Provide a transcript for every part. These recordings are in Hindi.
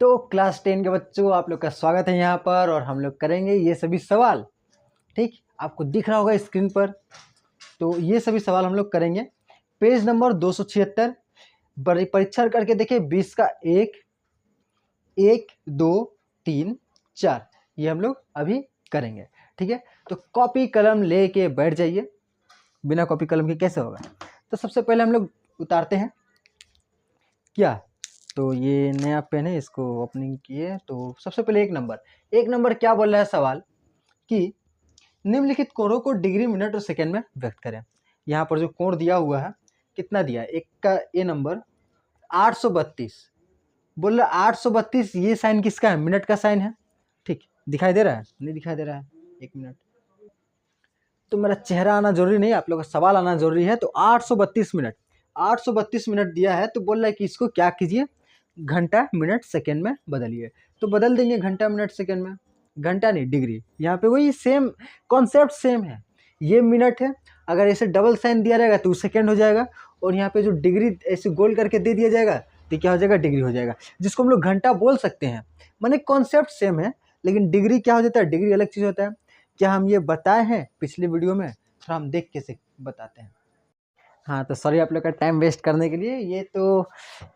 तो क्लास 10 के बच्चों, आप लोग का स्वागत है यहाँ पर। और हम लोग करेंगे ये सभी सवाल। ठीक, आपको दिख रहा होगा स्क्रीन पर। तो ये सभी सवाल हम लोग करेंगे। पेज नंबर 276 परीक्षण करके देखिए। 20 का 1 1 2 3 4 ये हम लोग अभी करेंगे। ठीक है, तो कॉपी कलम लेके बैठ जाइए। बिना कॉपी कलम के कैसे होगा। तो सबसे पहले हम लोग उतारते हैं क्या। तो ये नया पेन है, इसको ओपनिंग किए। तो सबसे पहले एक नंबर क्या बोल रहा है सवाल कि निम्नलिखित कोणों को डिग्री, मिनट और सेकंड में व्यक्त करें। यहाँ पर जो कोण दिया हुआ है कितना दिया है, एक का ए नंबर 832 बोल रहा है। 832 ये साइन किसका है, मिनट का साइन है। ठीक, दिखाई दे रहा है, नहीं दिखाई दे रहा है, एक मिनट। तो मेरा चेहरा आना जरूरी नहीं, आप लोग का सवाल आना जरूरी है। तो 832 मिनट दिया है। तो बोल रहा है कि इसको क्या कीजिए, घंटा मिनट सेकंड में बदलिए। तो बदल देंगे घंटा मिनट सेकंड में, घंटा नहीं डिग्री। यहाँ पे वही सेम कॉन्सेप्ट सेम है। ये मिनट है, अगर ऐसे डबल साइन दिया रहेगा तो सेकंड हो जाएगा। और यहाँ पे जो डिग्री ऐसे गोल करके दे दिया जाएगा तो क्या हो जाएगा, डिग्री हो जाएगा, जिसको हम लोग घंटा बोल सकते हैं। माने कॉन्सेप्ट सेम है, लेकिन डिग्री क्या हो जाता है, डिग्री अलग चीज़ होता है। क्या हम ये बताए हैं पिछले वीडियो में, थोड़ा हम देख के से बताते हैं। हाँ, तो सॉरी आप लोग का टाइम वेस्ट करने के लिए। ये तो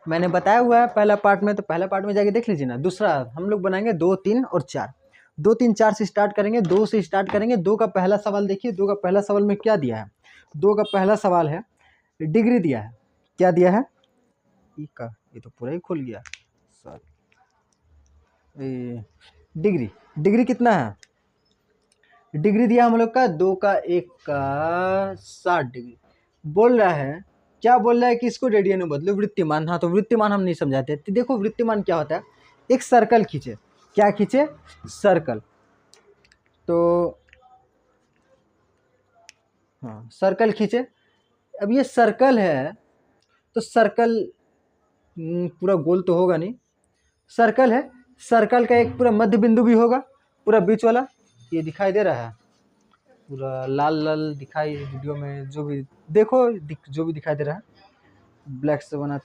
मैंने बताया हुआ है पहला पार्ट में, तो पहला पार्ट में जाके देख लीजिए ना। दूसरा हम लोग बनाएंगे 2 3 और 4। 2 3 4 से स्टार्ट करेंगे, 2 से स्टार्ट करेंगे। 2 का पहला सवाल देखिए। 2 का पहला सवाल में क्या दिया है, 2 का पहला सवाल है डिग्री दिया है। क्या दिया है, ये तो पूरा ही खुल गया, सॉरी। डिग्री कितना है, डिग्री दिया हम लोग का 2 का 1 का 60 डिग्री। बोल रहा है, क्या बोल रहा है कि इसको रेडियन में बदलो, वृत्तिमान। हाँ, तो वृत्तिमान हम नहीं समझाते। तो देखो वृत्तिमान क्या होता है, एक सर्कल खींचे। क्या खींचे, सर्कल। तो हाँ, सर्कल खींचे। अब ये सर्कल है तो सर्कल पूरा गोल तो होगा नहीं, सर्कल है। सर्कल का एक पूरा मध्य बिंदु भी होगा, पूरा बीच वाला। ये दिखाई दे रहा है, पूरा लाल लाल दिखाई वीडियो में, जो भी देखो जो भी दिखाई दे रहा है ब्लैक से बना।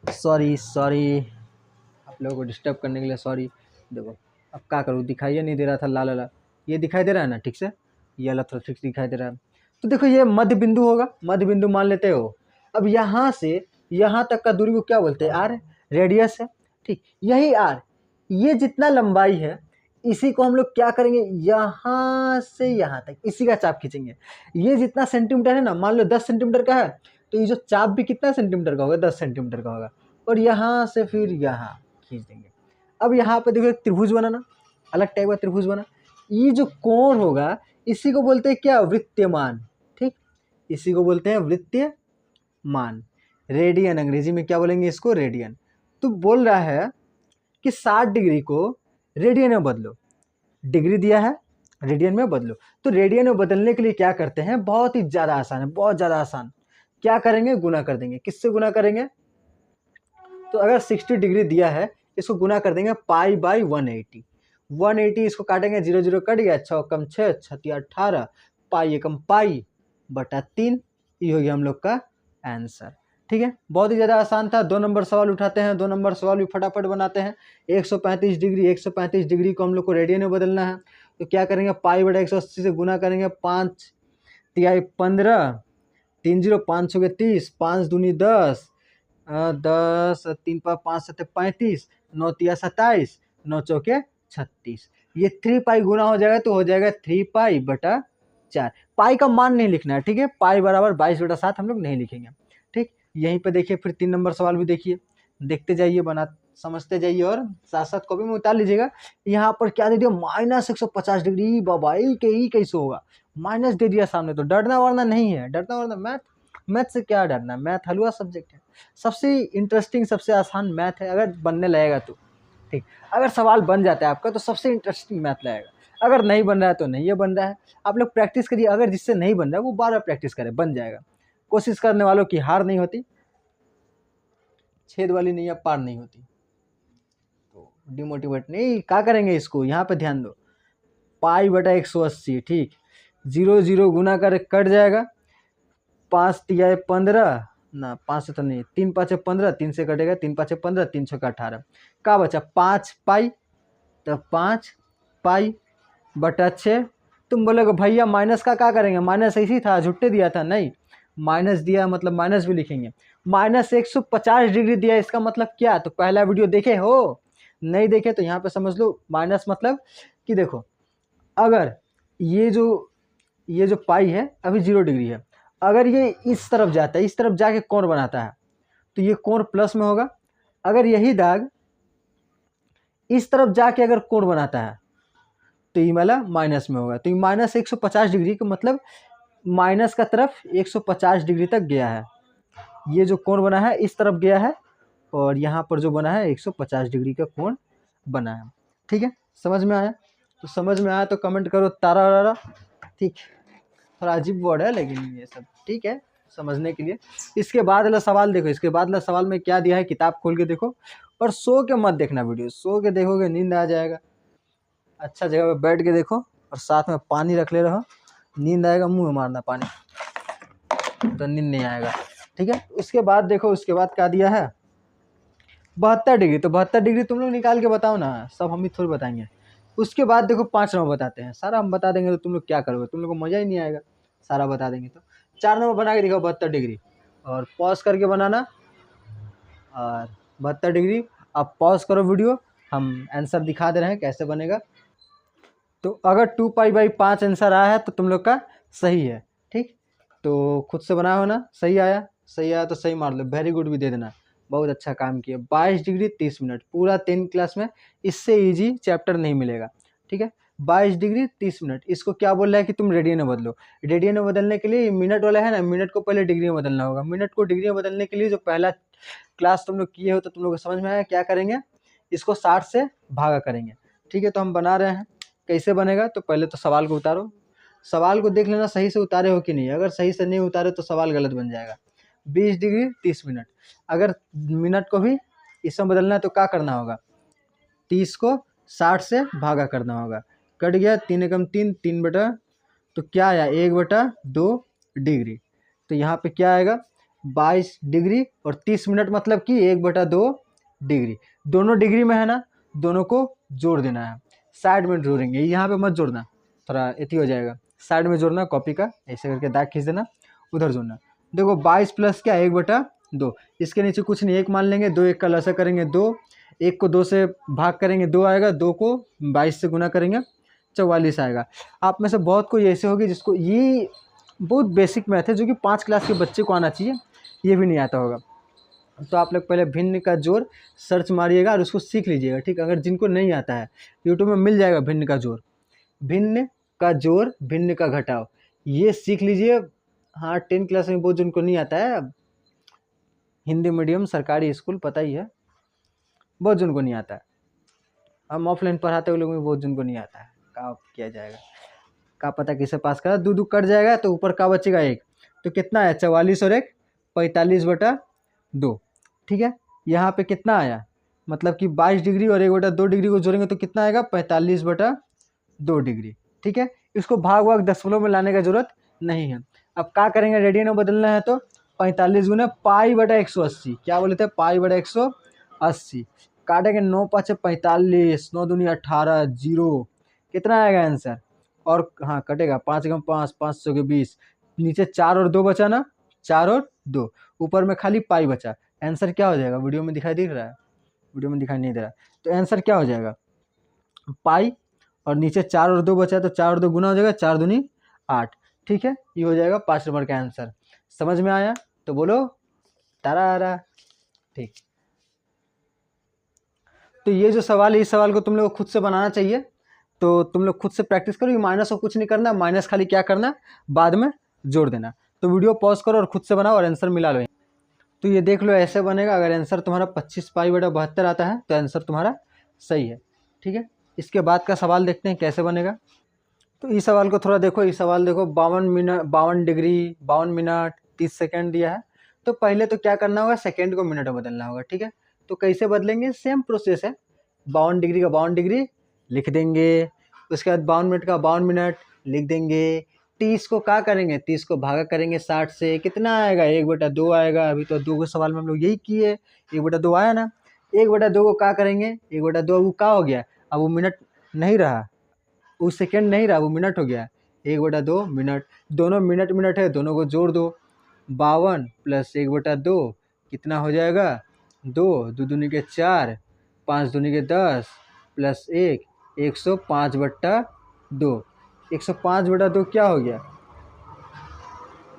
सॉरी आप लोगों को डिस्टर्ब करने के लिए सॉरी। देखो अब क्या करूँ, दिखाई नहीं दे रहा था लाल वाला। ये दिखाई दे रहा है ना ठीक से, ये वाला थोड़ा ठीक से दिखाई दे रहा है। तो देखो ये मध्य बिंदु होगा, मध्य बिंदु मान लेते हो। अब यहाँ से यहाँ तक का दूरी को क्या बोलते हैं, आर, रेडियस है। ठीक, यही आर, ये जितना लंबाई है इसी को हम लोग क्या करेंगे, यहाँ से यहाँ तक इसी का चाप खींचेंगे। ये जितना सेंटीमीटर है ना, मान लो 10 सेंटीमीटर का है, तो ये जो चाप भी कितना सेंटीमीटर का होगा, 10 सेंटीमीटर का होगा। और यहाँ से फिर यहाँ खींच देंगे। अब यहाँ पे देखो एक त्रिभुज बनाना, अलग टाइप का त्रिभुज बना। ये जो कोण होगा इसी को बोलते हैं क्या, वृत्तमान। ठीक, इसी को बोलते हैं वृत्तमान। रेडियन, अंग्रेजी में क्या बोलेंगे इसको, रेडियन। तो बोल रहा है कि 60 डिग्री को रेडियन में बदलो। डिग्री दिया है, रेडियन में बदलो। तो रेडियन में बदलने के लिए क्या करते हैं, बहुत ही ज़्यादा आसान है, बहुत ज़्यादा आसान। क्या करेंगे, गुना कर देंगे। किससे गुना करेंगे, तो अगर 60 डिग्री दिया है इसको गुना कर देंगे पाई बाई 180। 180 इसको काटेंगे, 0 0 कट गया, 6 कम 6 6 18, पाई एकम पाई बटा 3। ये हो गया हम लोग का आंसर। ठीक है, बहुत ही ज़्यादा आसान था। 2 नंबर सवाल उठाते हैं, 2 नंबर सवाल भी फटाफट बनाते हैं। 135 डिग्री को हम लोग को रेडियन में बदलना है। तो क्या करेंगे, पाई बटा 180 से गुना करेंगे। 5 तिहाई 15, 3 0 5 हो गए 30, 5 दूनी 10, 10 3 5 7 35, 9 तिया 27, 9 चौके 36। ये 3 पाई गुना हो जाएगा तो हो जाएगा 3 पाई बटा 4। पाई का मान नहीं लिखना है, ठीक है। पाई बराबर 22 बटा 7 हम लोग नहीं लिखेंगे। ठीक, यहीं पे देखिए फिर 3 नंबर सवाल भी देखिए, देखते जाइए, बना समझते जाइए और साथ साथ कॉपी में उतार लीजिएगा। यहाँ पर क्या दे दिया, -150 डिग्री। बाबा ही कैसे होगा, माइनस दे दिया सामने। तो डरना वरना नहीं है, डरना वरना मैथ से क्या डरना, मैथ हलवा सब्जेक्ट है। सबसे इंटरेस्टिंग, सबसे आसान मैथ है, अगर बनने लगेगा तो। ठीक, अगर सवाल बन जाता है आपका तो सबसे इंटरेस्टिंग मैथ लगेगा। अगर नहीं बन रहा है तो नहीं ये बन रहा है। आप लोग प्रैक्टिस करिए, अगर जिससे नहीं बन रहा है वो बार बार प्रैक्टिस करे, बन जाएगा। कोशिश करने वालों की हार नहीं होती, छेद वाली नैया पार नहीं होती। तो डिमोटिवेट नहीं, क्या करेंगे इसको, यहाँ पे ध्यान दो। पाई बटा 180, ठीक, 0 0 गुना कर कट जाएगा। 5 तिया 15, ना 5 से तो नहीं, 3 5 15, 3 से कटेगा, 3 5 15, 3 6 18, का बचा 5 पाई, तो 5 पाई बटा 6। तुम बोलोगे भैया माइनस का क्या करेंगे, माइनस ऐसी था, झुट्टे दिया था, नहीं माइनस दिया मतलब माइनस भी लिखेंगे। माइनस 150 डिग्री दिया, इसका मतलब क्या, तो पहला वीडियो देखे हो, नहीं देखे तो यहाँ पे समझ लो माइनस मतलब कि देखो अगर ये जो पाई है अभी 0 डिग्री है, अगर ये इस तरफ जाता है, इस तरफ जाके कोण बनाता है, तो ये कोण प्लस में होगा। अगर यही दाग इस तरफ जाके अगर कोण बनाता है तो ये वाला माइनस में होगा। तो ये माइनस 150 डिग्री का मतलब माइनस का तरफ 150 डिग्री तक गया है। ये जो कोण बना है इस तरफ गया है, और यहाँ पर जो बना है 150 डिग्री का कोण बना है। ठीक है, समझ में आया? तो समझ में आया तो कमेंट करो तारा वारा। ठीक, थोड़ा अजीब वर्ड है लेकिन ये सब ठीक है समझने के लिए। इसके बाद वाला सवाल देखो, इसके बाद वाला सवाल में क्या दिया है, किताब खोल के देखो, और सो के मत देखना वीडियो, सो के देखोगे नींद आ जाएगा। अच्छा जगह पे बैठ के देखो, और साथ में पानी रख ले रहो, नींद आएगा मुंह में मारना पानी, तो नींद नहीं आएगा। ठीक है, उसके बाद देखो, उसके बाद क्या दिया है 72 डिग्री। तो 72 डिग्री तुम लोग निकाल के बताओ ना, सब हम ही थोड़ी बताएंगे। उसके बाद देखो 5 नंबर बताते हैं, सारा हम बता देंगे तो तुम लोग क्या करोगे, तुम लोग को मज़ा ही नहीं आएगा, सारा बता देंगे। तो 4 नंबर बना के दिखाओ 72 डिग्री, और पॉज करके बनाना, और 72 डिग्री। अब पॉज करो वीडियो, हम आंसर दिखा दे रहे हैं कैसे बनेगा। तो अगर 2π/5 आंसर आया है तो तुम लोग का सही है। ठीक, तो खुद से बनाया हो ना, सही आया, सही आया तो सही मार लो, वेरी गुड भी दे देना, बहुत अच्छा काम किया। 22 डिग्री 30 मिनट पूरा 10 क्लास में इससे इजी चैप्टर नहीं मिलेगा। ठीक है, 22 डिग्री 30 मिनट, इसको क्या बोल रहा है कि तुम रेडियन में बदलो। रेडियन में बदलने के लिए मिनट वाला है ना, मिनट को पहले डिग्री में बदलना होगा। मिनट को डिग्री में बदलने के लिए जो पहला क्लास तुम लोग किए हो तो तुम लोग को समझ में आया क्या करेंगे, इसको 60 से भागा करेंगे। ठीक है, तो हम बना रहे हैं, कैसे बनेगा, तो पहले तो सवाल को उतारो, सवाल को देख लेना सही से उतारे हो कि नहीं, अगर सही से नहीं उतारे तो सवाल गलत बन जाएगा। 20 डिग्री 30 मिनट, अगर मिनट को भी इसमें बदलना है तो क्या करना होगा, 30 को 60 से भागा करना होगा। कट गया, 3 एकम 3, 3 बटा, तो क्या आया 1/2 डिग्री। तो यहाँ पे क्या आएगा 22 डिग्री और 30 मिनट मतलब कि 1/2 डिग्री। दोनों डिग्री में है ना, दोनों को जोड़ देना है, साइड में जोड़ेंगे, यहाँ पे मत जोड़ना, थोड़ा एथी हो जाएगा, साइड में जोड़ना, कॉपी का ऐसे करके दाग खींच देना, उधर जोड़ना। देखो 22 प्लस क्या 1/2, इसके नीचे कुछ नहीं, 1 मान लेंगे, 2 1 का लसा करेंगे 2, 1 को 2 से भाग करेंगे 2 आएगा, 2 को 22 से गुना करेंगे 44 आएगा। आप में से बहुत कोई ऐसे होगी जिसको ये बहुत बेसिक मैथ है जो कि 5 क्लास के बच्चे को आना चाहिए, ये भी नहीं आता होगा। तो आप लोग पहले भिन्न का जोड़ सर्च मारिएगा और उसको सीख लीजिएगा। ठीक, अगर जिनको नहीं आता है यूट्यूब में मिल जाएगा भिन्न का जोड़, भिन्न का जोड़, भिन्न का घटाव, ये सीख लीजिए। हाँ 10 क्लास में बहुत जिनको नहीं आता है, हिंदी मीडियम सरकारी स्कूल पता ही है, बहुत जिनको नहीं आता है, हम ऑफलाइन पढ़ाते हुए लोगों में बहुत जिनको नहीं आता है, क्या किया जाएगा, का पता किसे पास करा, 2 2 कट जाएगा तो ऊपर का बचेगा 1, तो कितना है 44 और 1 45/2। ठीक है, यहाँ पे कितना आया, मतलब कि 22 डिग्री और 1/2 डिग्री को जोड़ेंगे तो कितना आएगा 45/2 डिग्री। ठीक है, इसको भाग भाग दशमलव में लाने की जरूरत नहीं है। अब क्या करेंगे, रेडियन में बदलना है तो 45 गुना π/180, क्या बोले थे π/180, काटेंगे 9 5 45, 9 दूनी 18, 0, कितना आएगा आंसर, और हाँ कटेगा 5 × 5 5 सौ के 20, नीचे 4 और 2 बचा ना, 4 और 2, ऊपर में खाली पाई बचा। आंसर क्या हो जाएगा, वीडियो में दिखाई दिख रहा है, वीडियो में दिखाई नहीं दे रहा, तो आंसर क्या हो जाएगा पाई, और नीचे 4 और 2 बचा है तो 4 और 2 गुना हो जाएगा, 4 दूनी 8। ठीक है, ये हो जाएगा 5 नंबर का आंसर। समझ में आया तो बोलो तारा। ठीक, तो ये जो सवाल है इस सवाल को तुम लोग को खुद से बनाना चाहिए, तो तुम लोग खुद से प्रैक्टिस करो। ये माइनस को कुछ नहीं करना, माइनस खाली क्या करना बाद में जोड़ देना। तो वीडियो पॉज करो और खुद से बनाओ और आंसर मिला लो। तो ये देख लो ऐसे बनेगा, अगर आंसर तुम्हारा 25π/72 आता है तो आंसर तुम्हारा सही है। ठीक है, इसके बाद का सवाल देखते हैं कैसे बनेगा। तो इस सवाल को थोड़ा देखो, इस सवाल देखो 52 डिग्री 52 मिनट 30 सेकेंड दिया है। तो पहले तो क्या करना होगा, सेकेंड को मिनट में बदलना होगा। ठीक है, तो कैसे बदलेंगे, सेम प्रोसेस है, 52 डिग्री का 52 डिग्री लिख देंगे, उसके बाद 52 मिनट का 52 मिनट लिख देंगे, 30 को क्या करेंगे, 30 को भागा करेंगे 60 से, कितना आएगा 1/2 आएगा। अभी तो 2 के सवाल में हम लोग यही किए, 1/2 आया ना। 1/2 को क्या करेंगे, 1/2 वो क्या हो गया, अब वो मिनट नहीं रहा, वो सेकेंड नहीं रहा, वो मिनट हो गया। 1/2 मिनट, दोनों मिनट मिनट है, दोनों को जोड़ दो। 52 प्लस 1/2 कितना हो जाएगा, 2, 2 दूनी के 4, 5 दूनी के 10 प्लस 1, 105/2। 105/2 क्या हो गया,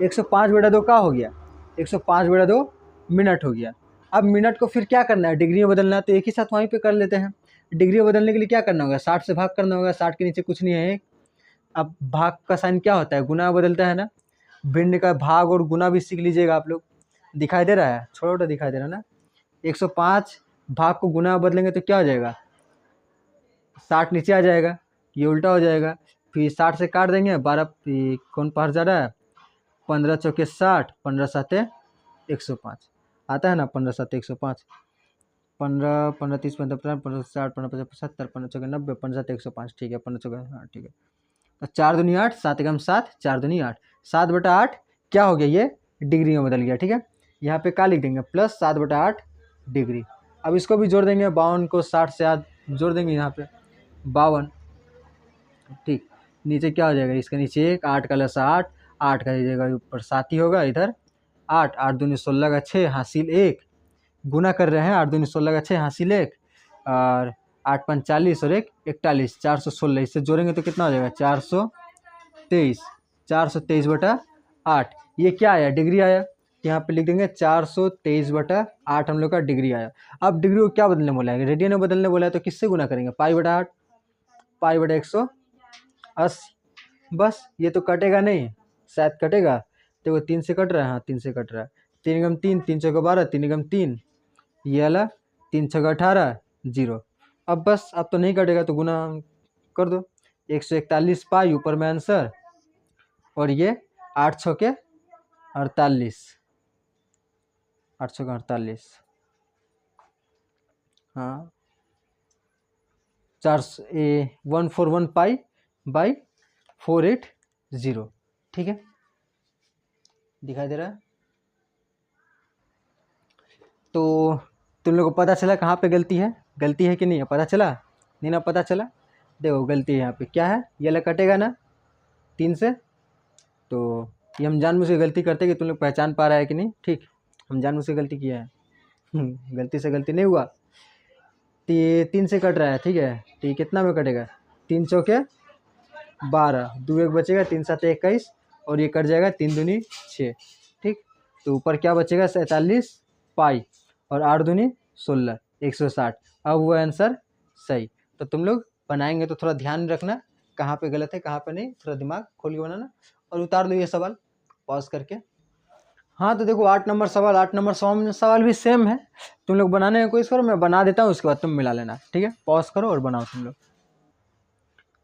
105/2 क्या हो गया, 105/2 मिनट हो गया। अब मिनट को फिर क्या करना है, डिग्री में बदलना है, तो एक ही साथ वहीं पे कर लेते हैं। डिग्री में बदलने के लिए क्या करना होगा, 60 से भाग करना होगा, 60 के नीचे कुछ नहीं है। अब भाग का साइन क्या होता है, गुना बदलता है ना। भिन्न का भाग और गुना भी सीख लीजिएगा आप लोग। दिखाई दे रहा है, छोटा छोटा दिखाई दे रहा है ना। 105 भाग को गुना बदलेंगे तो क्या हो जाएगा, 60 नीचे आ जाएगा, ये उल्टा हो जाएगा। फिर 60 से काट देंगे, 12 कौन पार जा रहा है, 15 चौके 60, 15 साते 105 आता है ना, 15 साते 105, 15 15 30 15 15 60 15 50 75 15 चौके 90 15 साते 105, ठीक है, 15 चौके, हाँ ठीक है। तो 4 दूनी 8, 7 एकम 7, 4 दूनी 8, 7/8 क्या हो गया, ये डिग्री में बदल गया, ठीक है। यहाँ पे क्या लिख देंगे, प्लस 7/8 डिग्री। अब इसको भी जोड़ देंगे, 52 को 60 से आज जोड़ देंगे, यहाँ पे 52, ठीक। नीचे क्या हो जाएगा, इसके नीचे 1, 8 का लस 8, 8 का जगह ऊपर 7 ही होगा, इधर 8, 8 दूनी 16 का 6 हासिल 1, गुना कर रहे हैं, 8 दूनी 16 का 6 हासिल 1, और 8 5 40 और 1 41, 416। इससे जोड़ेंगे तो कितना हो जाएगा, 423, 423/8। ये क्या आया, डिग्री आया। यहाँ पे लिख देंगे 423/8 हम लोग का डिग्री आया। अब डिग्री को क्या बदलने बोला है, रेडियन में बदलने बोला है, तो किससे गुना करेंगे, पाई/8, पाई/180। बस ये तो कटेगा नहीं, शायद कटेगा, देखो 3 से कट रहा है, हाँ 3 से कट रहा है। 3 एकम 3, 3 चौके 12, 3 एकम 3, ये वाला 3 छक्का 18, 0। अब बस, अब तो नहीं कटेगा तो गुना कर दो, 141 पाई ऊपर में आंसर, और ये 8 छक्के 48, 8 छक्के 48, हाँ 141 पाई बाई 480, ठीक है, दिखाई दे रहा है। तो तुम लोग को पता चला कहाँ पे गलती है, गलती है कि नहीं है, पता चला, नहीं ना पता चला। देखो गलती है यहाँ पे क्या है, ये वाला कटेगा ना 3 से, तो ये हम जानबूझ के गलती करते हैं कि तुम लोग पहचान पा रहा है कि नहीं, ठीक, हम जानबूझ के गलती किया है। गलती से गलती नहीं हुआ। 3 से कट रहा है, ठीक है, ठीक, कितना में कटेगा, 3 चौके 12, 2 1 बचेगा, 3 7 21, और ये कट जाएगा 3 दूनी 6, ठीक। तो ऊपर क्या बचेगा, 47 पाई, और 8 दूनी 16, 160। अब वो आंसर सही। तो तुम लोग बनाएंगे तो थोड़ा ध्यान रखना कहाँ पे गलत है कहाँ पे नहीं, थोड़ा दिमाग खोल के बनाना, और उतार दो ये सवाल पॉज करके। हाँ तो देखो 8 नंबर सवाल, 8 नंबर सवाल भी सेम है, तुम लोग बनाने की कोशिश करो, मैं बना देता हूँ, उसके बाद तुम मिला लेना, ठीक है, पॉज करो और बनाओ तुम लोग।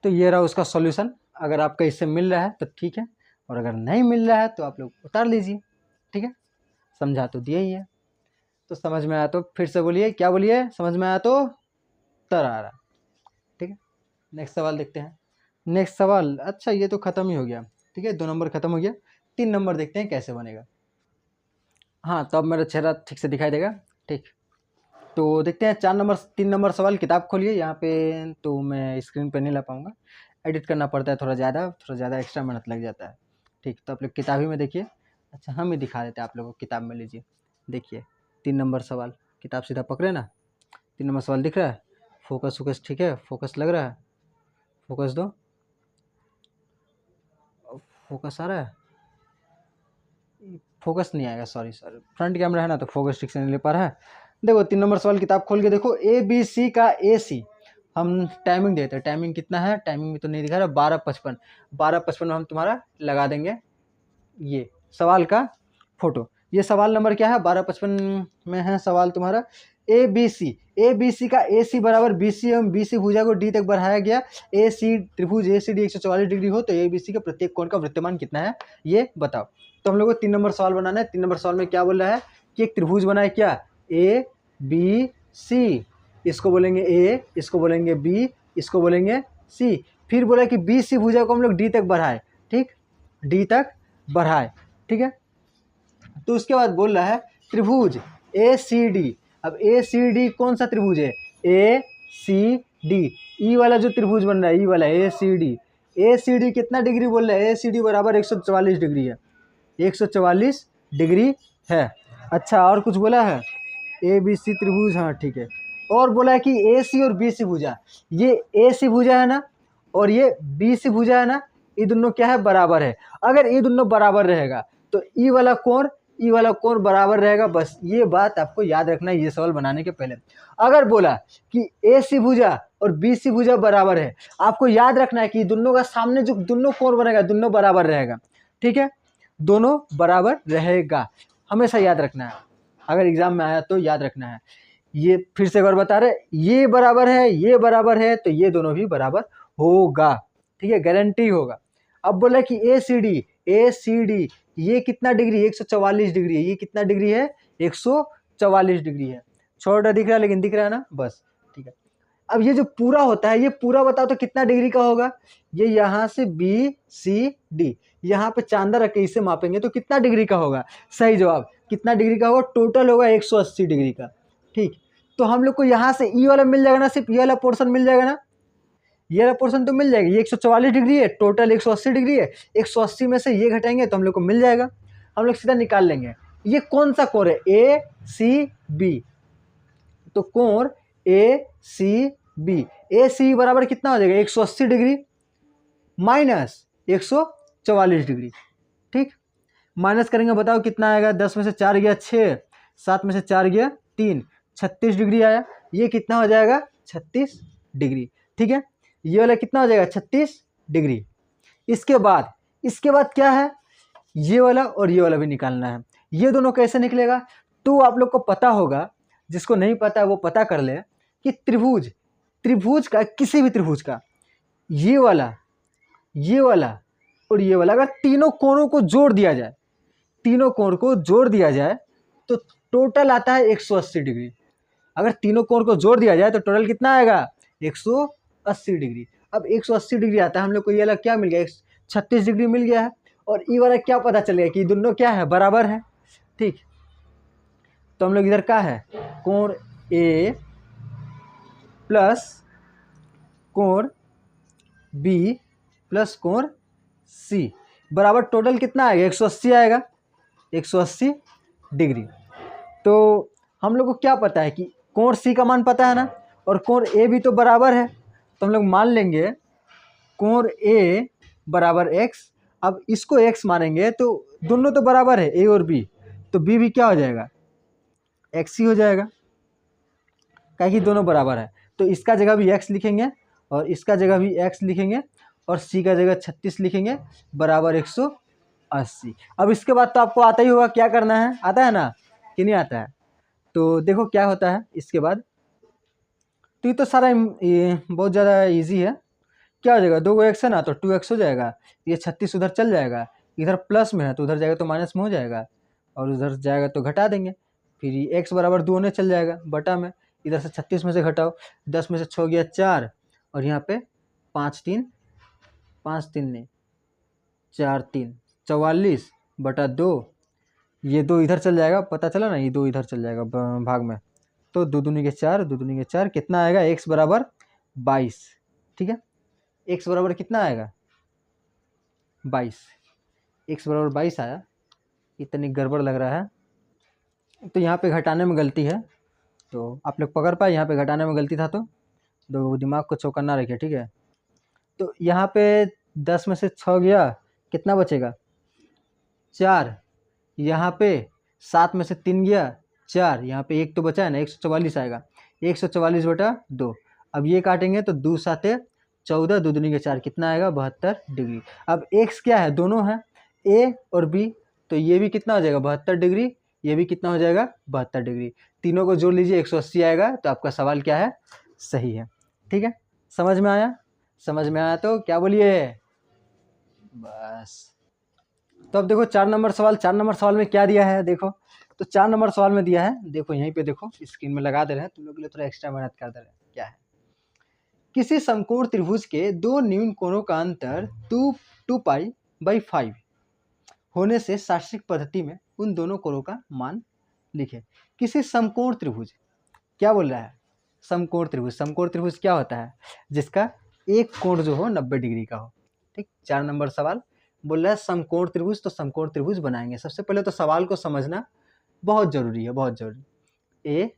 तो ये रहा उसका सॉल्यूशन, अगर आपका इससे मिल रहा है तो ठीक है, और अगर नहीं मिल रहा है तो आप लोग उतार लीजिए, ठीक है, समझा तो दिया ही है। तो समझ में आया तो फिर से बोलिए, क्या बोलिए, समझ में आया तो तरारा, ठीक है। नेक्स्ट सवाल देखते हैं। नेक्स्ट सवाल, अच्छा ये तो ख़त्म ही हो गया, ठीक है, 2 नंबर ख़त्म हो गया, 3 नंबर देखते हैं कैसे बनेगा। हाँ तो अब मेरा चेहरा ठीक से दिखाई देगा, ठीक। तो देखते हैं 3 नंबर सवाल, किताब खोलिए यहाँ पे, तो मैं स्क्रीन पे नहीं ला पाऊँगा, एडिट करना पड़ता है, थोड़ा ज़्यादा एक्स्ट्रा मेहनत लग जाता है, ठीक। तो आप लोग किताब ही में देखिए, अच्छा हम ही दिखा देते हैं आप लोगों को, किताब में लीजिए, देखिए 3 नंबर सवाल, किताब सीधा पकड़े ना, 3 नंबर सवाल दिख रहा है, फोकस ठीक है, फोकस लग रहा है, फोकस दो, फोकस आ रहा है, फोकस नहीं आएगा, सॉरी फ्रंट कैमरा है ना तो फोकस ठीक से नहीं ले पा रहा है। देखो 3 नंबर सवाल, किताब खोल के देखो, ABC का AC, हम टाइमिंग देते हैं, टाइमिंग कितना है, टाइमिंग में तो नहीं दिखा रहा, 12:55, 12:55 में हम तुम्हारा लगा देंगे ये सवाल का फोटो। ये सवाल नंबर क्या है, 12:55 में है सवाल तुम्हारा। ABC का AC बराबर BC एवं BC भुजा को D तक बढ़ाया गया, AC त्रिभुज ACD 144 डिग्री हो तो ABC के प्रत्येक कोण का वृत्तमान कितना है, ये बताओ। तो हम लोग को 3 नंबर सवाल बनाना है। 3 नंबर सवाल में क्या बोल रहा है कि एक त्रिभुज बनाए, क्या, ABC, इसको बोलेंगे A, इसको बोलेंगे B, इसको बोलेंगे C। फिर बोला कि BC भुजा को हम लोग D तक बढ़ाए, ठीक। डी तक बढ़ाए, ठीक है। तो उसके बाद बोल रहा है त्रिभुज ए सी डी। अब ए सी डी कौन सा त्रिभुज है? ए सी डी, ई वाला जो त्रिभुज बन रहा है, ई वाला ए सी डी। ए सी डी कितना डिग्री बोल रहा है? ए सी डी बराबर 144 डिग्री है, 144 डिग्री है। अच्छा, और कुछ बोला है? ए बी सी त्रिभुज, हाँ ठीक है। और बोला है कि ए सी और बी सी भुजा, ये ए सी भुजा है ना और ये बी सी भुजा है ना, ये दोनों क्या है? बराबर है। अगर ये दोनों बराबर रहेगा तो ई वाला कोण बराबर रहेगा। बस ये बात आपको याद रखना है ये सवाल बनाने के पहले। अगर बोला कि ए सी भुजा और बी सी भुजा बराबर है, आपको याद रखना है कि दोनों का सामने जो दोनों कोण बनेगा दोनों बराबर रहेगा, ठीक है, दोनों बराबर रहेगा, हमेशा याद रखना है। अगर एग्जाम में आया तो याद रखना है। ये फिर से एक बार बता रहे, ये बराबर है, ये बराबर है, तो ये दोनों भी बराबर होगा, ठीक है, गारंटी होगा। अब बोला कि ए सी डी ये कितना डिग्री? 144 डिग्री है। ये कितना डिग्री है? 144 डिग्री है। छोटा दिख रहा है लेकिन दिख रहा है ना, बस ठीक है। अब ये जो पूरा होता है, ये पूरा बताओ तो कितना डिग्री का होगा? ये यहाँ से बी सी डी, यहाँ पे चांदा रख के इसे मापेंगे तो कितना डिग्री का होगा? सही जवाब कितना डिग्री का होगा? टोटल होगा 180 डिग्री का, ठीक। तो हम लोग को यहाँ से ई वाला मिल जाएगा ना, सिर्फ ये वाला पोर्शन मिल जाएगा ना, ये वाला पोर्शन तो मिल जाएगी। ये 144 डिग्री है, टोटल 180 डिग्री है, 180 में से ये घटाएंगे तो हम लोग को मिल जाएगा, हम लोग सीधा निकाल लेंगे। ये कौन सा कोण है? ए सी बी। तो कोण ए सी बी, ए सी बराबर कितना हो जाएगा? 180 डिग्री माइनस 144 डिग्री, ठीक। माइनस करेंगे, बताओ कितना आएगा? 10 में से 4 गया 6, 7 में से 4 गया 3, 36 डिग्री आया। ये कितना हो जाएगा? 36 डिग्री, ठीक है। ये वाला कितना हो जाएगा? 36 डिग्री। इसके बाद क्या है? ये वाला और ये वाला भी निकालना है। ये दोनों कैसे निकलेगा? तो आप लोग को पता होगा, जिसको नहीं पता है वो पता कर ले कि त्रिभुज का, किसी भी त्रिभुज का ये वाला और ये वाला अगर तीनों कोणों को जोड़ दिया जाए, तो टोटल आता है 180 डिग्री। अगर तीनों कोण को जोड़ दिया जाए तो टोटल कितना आएगा? 180 डिग्री। अब 180 डिग्री आता है, हम लोग को ये वाला क्या मिल गया? 36 डिग्री मिल गया है। और ये वाला क्या पता चल गया कि दोनों क्या है? बराबर है, ठीक। तो हम लोग इधर क्या है? कोण ए प्लस कोण बी प्लस कोण सी बराबर टोटल कितना आएगा? 180 आएगा, 180 डिग्री। तो हम लोग को क्या पता है कि कोण सी का मान पता है ना, और कोण ए भी तो बराबर है, तो हम लोग मान लेंगे कोण ए बराबर एक्स। अब इसको एक्स मानेंगे तो दोनों तो बराबर है, ए और बी, तो बी भी क्या हो जाएगा? एक्स ही हो जाएगा, क्या कि दोनों बराबर है। तो इसका जगह भी एक्स लिखेंगे और इसका जगह भी एक्स लिखेंगे और सी का जगह 36 लिखेंगे बराबर 180। अब इसके बाद तो आपको आता ही होगा क्या करना है, आता है ना कि नहीं आता है? तो देखो क्या होता है इसके बाद। तो ये तो सारा ये बहुत ज़्यादा इजी है। क्या हो जाएगा? 2 एक्स है ना तो 2x हो जाएगा, ये 36 उधर चल जाएगा, इधर प्लस में है तो उधर जाएगा तो माइनस में हो जाएगा, और उधर जाएगा तो घटा देंगे, फिर ये x बराबर 2 होने चल जाएगा बटा में। इधर से 36 में से घटाओ, 10 में से 6 गया 4, और यहाँ पे 5 3 नहीं 4 3 44 बटा 2, ये 2 इधर चल जाएगा, पता चला ना, ये 2 इधर चल जाएगा भाग में, तो 2 दूनी के 4, 2 दूनी के 4, कितना आएगा? x बराबर 22, ठीक है। x बराबर कितना आएगा? 22, x बराबर 22 आया। इतनी गड़बड़ लग रहा है, तो यहाँ पे घटाने में गलती है, तो आप लोग पकड़ पाए, यहाँ पे घटाने में गलती था तो दिमाग को चौकन्ना रखिए, ठीक है। तो यहाँ पे 10 में से 6 गया, कितना बचेगा? 4। यहाँ पे 7 में से 3 गया 4, यहाँ पे 1 तो बचा है ना, 144 आएगा, 144 बटा 2। अब ये काटेंगे तो 2 7 14, 2 दूनी के 4, कितना आएगा? 72 डिग्री। अब x क्या है? दोनों है a और b, तो ये भी कितना हो जाएगा? 72 डिग्री, ये भी कितना हो जाएगा? 72 डिग्री। तीनों को जोड़ लीजिए 180 आएगा, तो आपका सवाल क्या है? सही है, ठीक है। समझ में आया? समझ में आया तो क्या बोलिए? बस। तो अब देखो 4 नंबर सवाल में क्या दिया है देखो। तो 4 नंबर सवाल में दिया है, देखो यहीं पे देखो, स्क्रीन में लगा दे रहे हैं, तुम लोग के लिए थोड़ा एक्स्ट्रा मेहनत कर दे रहे हैं। क्या है? किसी समकोण त्रिभुज के 2 न्यून कोणों का अंतर 2 पाई/5 होने से शास्त्रीय पद्धति में उन दोनों कोणों का मान लिखें। किसी समकोण त्रिभुज, क्या बोल रहा है, समकोण त्रिभुज। समकोण त्रिभुज क्या होता है, जिसका एक कोण जो हो 90 डिग्री का हो। ठीक, 4 नंबर सवाल बोल रहा है समकोण त्रिभुज, तो समकोण त्रिभुज बनाएंगे। सबसे पहले तो सवाल को समझना बहुत जरूरी है, बहुत जरूरी। ए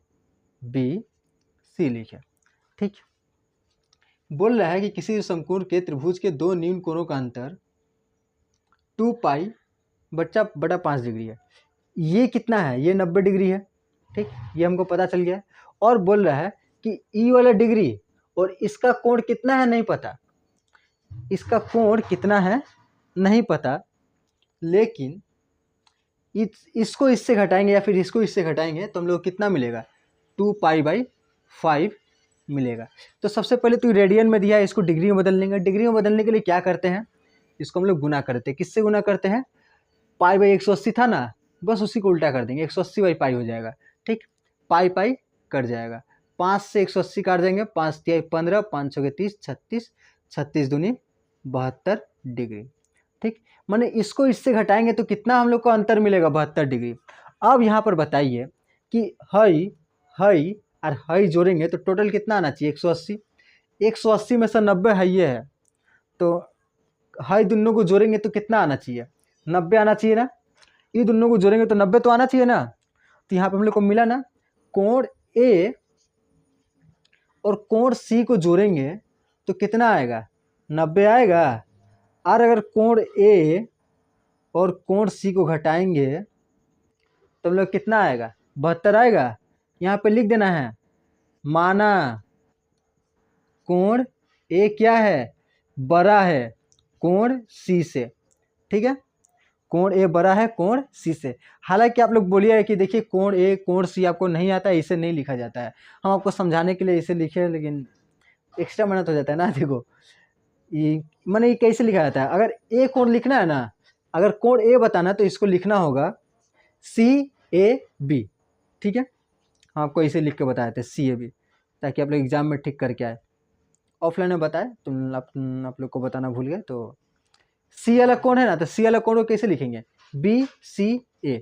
बी सी लिखे। ठीक, बोल रहा है कि किसी समकोण के त्रिभुज के दो न्यून कोणों का अंतर 2 पाई बटा 5 डिग्री है। ये कितना है, ये 90 डिग्री है। ठीक, ये हमको पता चल गया। और बोल रहा है कि ई वाला डिग्री और इसका कोण कितना है नहीं पता, इसका कोण कितना है नहीं पता, लेकिन इसको इससे घटाएंगे या फिर इसको इससे घटाएंगे तो हम लोग कितना मिलेगा, 2 पाई बाई 5 मिलेगा। तो सबसे पहले तो रेडियन में दिया है, इसको डिग्री में बदल लेंगे। डिग्री में बदलने के लिए क्या करते हैं, इसको हम लोग गुना करते हैं। किससे गुना करते हैं, पाई बाई 180 था ना, बस उसी को उल्टा कर देंगे, 180 बाई पाई हो जाएगा। ठीक, पाई पाई कट जाएगा, 5 से 180 काट देंगे, 5 तिहाई 15, 5 छः 30, 36, 36 दूनी 72 डिग्री। ठीक, माने इसको इससे घटाएंगे तो कितना हम लोग को अंतर मिलेगा, 72 डिग्री। अब यहाँ पर बताइए कि हई हई और हई जोड़ेंगे तो टोटल कितना आना चाहिए, 180। 180 में से 90 है ये है, तो हई दोनों को जोड़ेंगे तो कितना आना चाहिए, 90 आना चाहिए ना। ये दोनों को जोड़ेंगे तो 90 तो आना चाहिए ना। तो यहाँ पे हम लोग को मिला ना, कोण ए और कोण सी को जोड़ेंगे तो कितना आएगा, 90 आएगा। और अगर कोण ए और कोण सी को घटाएंगे तो हम लोग कितना आएगा, 72 आएगा। यहाँ पे लिख देना है, माना कोण ए क्या है, बड़ा है कोण सी से। ठीक है, कोण ए बड़ा है कोण सी से। हालांकि आप लोग बोलिए कि देखिए कोण ए कोण सी आपको नहीं आता है, इसे नहीं लिखा जाता है। हम आपको समझाने के लिए इसे लिखे, लेकिन एक्स्ट्रा मेहनत हो जाता है ना। देखो ये मैंने ये कैसे लिखा जाता है, अगर ए कोण लिखना है ना, अगर कोण ए बताना तो इसको लिखना होगा CAB। ठीक है, हम आपको इसे लिख के बताए थे CAB, ताकि आप लोग एग्जाम में ठीक करके आए। ऑफलाइन में बताए, तुम आप लोग को बताना भूल गए। तो सी वाला कोण है ना, तो सी वाला कोण को कैसे लिखेंगे, BCA,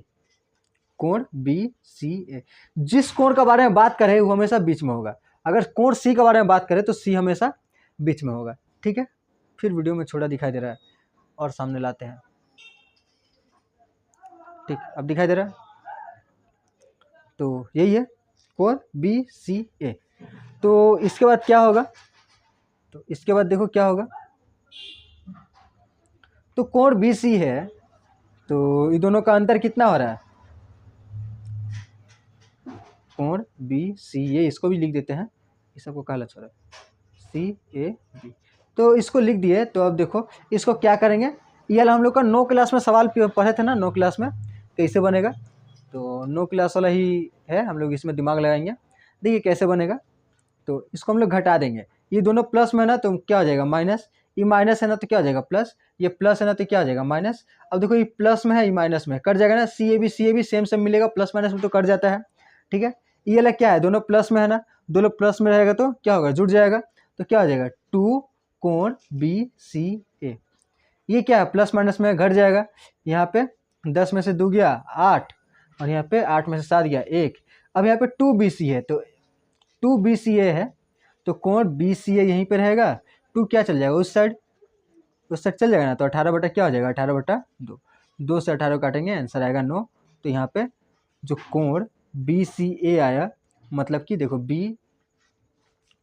कोण BCA। जिस कोण का बारे में बात करें वो हमेशा बीच में होगा। अगर कोण सी के बारे में बात करें तो सी हमेशा बीच में होगा। ठीक है, फिर वीडियो में छोटा दिखाई दे रहा है और सामने लाते हैं। ठीक, अब दिखाई दे रहा है, तो यही है कोण BCA। तो इसके बाद क्या होगा, तो इसके बाद देखो क्या होगा, तो कोण BC है, तो ये दोनों का अंतर कितना हो रहा है, कोण BCA। इसको भी लिख देते हैं, ये सबको काला छोड़ा CAB। तो इसको लिख दिए। तो अब देखो इसको क्या करेंगे, ये वाला हम लोग का 9 क्लास में सवाल पढ़े थे ना, 9 क्लास में कैसे बनेगा, तो 9 क्लास वाला ही है, हम लोग इसमें दिमाग लगाएंगे। देखिए कैसे बनेगा, तो इसको हम लोग घटा देंगे। ये दोनों प्लस में है ना, तो क्या हो जाएगा माइनस, ये माइनस है ना तो क्या हो जाएगा प्लस, ये प्लस है ना तो क्या हो जाएगा माइनस। अब देखो ये प्लस में है, ये माइनस में कट जाएगा ना, CAB सेम सेम मिलेगा, प्लस माइनस में तो कट जाता है। ठीक है, ये वाला क्या है, दोनों प्लस में है ना, दोनों प्लस में रहेगा तो क्या होगा, जुड़ जाएगा। तो क्या हो जाएगा 2 कोण BCA। ये क्या है, प्लस माइनस में घट जाएगा। यहाँ पे 10 में से 2 गया 8, और यहाँ पे 8 में से 7 गया 1। अब यहाँ पे 2BC है, तो 2BCA है, तो कोण BCA यहीं पे रहेगा। 2 क्या चल जाएगा उस साइड चल जाएगा ना, तो 18 बटा क्या हो जाएगा, 18/2। 2 से 18 काटेंगे, आंसर आएगा 9। तो यहाँ पे जो कोण BCA आया, मतलब कि देखो B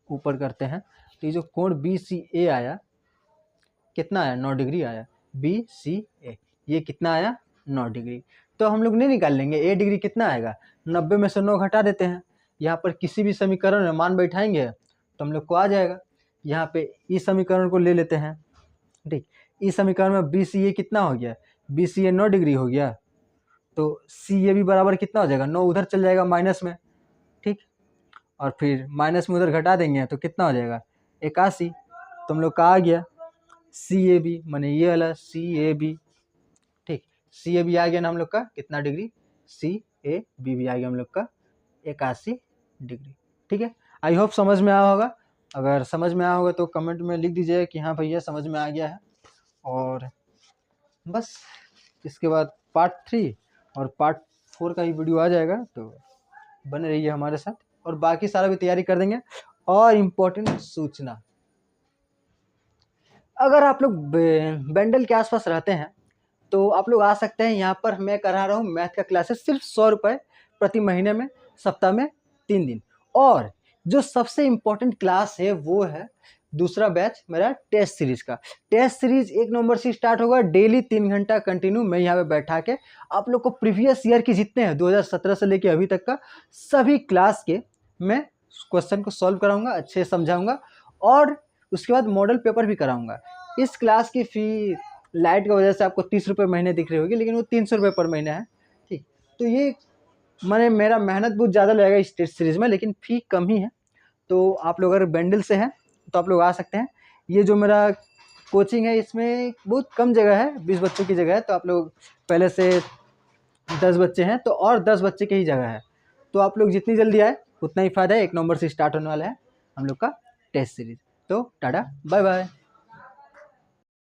ऊपर करते हैं, तो ये जो कोण BCA आया कितना आया, 9 डिग्री आया। BCA ये कितना आया, 9 डिग्री। तो हम लोग नहीं निकाल लेंगे, A डिग्री कितना आएगा, 90 में से 9 घटा देते हैं। यहाँ पर किसी भी समीकरण में मान बैठाएंगे तो हम लोग को आ जाएगा। यहाँ पे इस समीकरण को ले लेते हैं। ठीक, इस समीकरण में BCA कितना हो गया, BCA 9 डिग्री हो गया, तो CAB बराबर कितना हो जाएगा, 9 उधर चल जाएगा माइनस में। ठीक, और फिर माइनस में उधर घटा देंगे तो कितना हो जाएगा 81। तो हम लोग का आ गया CAB, माने ये वाला CAB। ठीक, CAB आ गया ना हम लोग का कितना डिग्री, CAB भी आ गया हम लोग का 81 डिग्री। ठीक है, आई होप समझ में आया होगा। अगर समझ में आया होगा तो कमेंट में लिख दीजिएगा कि हाँ भैया समझ में आ गया है। और बस इसके बाद पार्ट 3 और पार्ट 4 का ही वीडियो आ जाएगा, तो बने रहिए हमारे साथ। और बाकी सारा भी तैयारी कर देंगे। और इम्पोर्टेंट सूचना, अगर आप लोग बेंडल के आसपास रहते हैं तो आप लोग आ सकते हैं। यहाँ पर मैं करा रहा हूँ मैथ का क्लासेस सिर्फ 100 रुपये प्रति महीने में, सप्ताह में 3 दिन। और जो सबसे इम्पोर्टेंट क्लास है वो है दूसरा बैच मेरा टेस्ट सीरीज का। टेस्ट सीरीज 1 नवंबर से स्टार्ट होगा। डेली 3 घंटा कंटिन्यू मैं यहाँ पे बैठा के आप लोग को प्रीवियस ईयर के जितने हैं 2017 से लेके अभी तक का सभी क्लास के मैं क्वेश्चन को सॉल्व कराऊंगा, अच्छे से समझाऊंगा और उसके बाद मॉडल पेपर भी कराऊंगा। इस क्लास की फ़ी लाइट की वजह से आपको 30 रुपये महीने दिख रही होगी, लेकिन वो 300 रुपये पर महीना है। ठीक, तो ये मैंने मेरा मेहनत बहुत ज़्यादा लगेगा इस टेस्ट सीरीज़ में, लेकिन फ़ी कम ही है। तो आप लोग अगर बेंडल से हैं तो आप लोग आ सकते हैं। ये जो मेरा कोचिंग है इसमें बहुत कम जगह है, 20 बच्चों की जगह है। तो आप लोग पहले से 10 बच्चे हैं तो और 10 बच्चे की ही जगह है। तो आप लोग जितनी जल्दी आए उतना ही फ़ायदा है। 1 नवंबर से स्टार्ट होने वाला है हम लोग का टेस्ट सीरीज़। तो टाटा बाय बाय।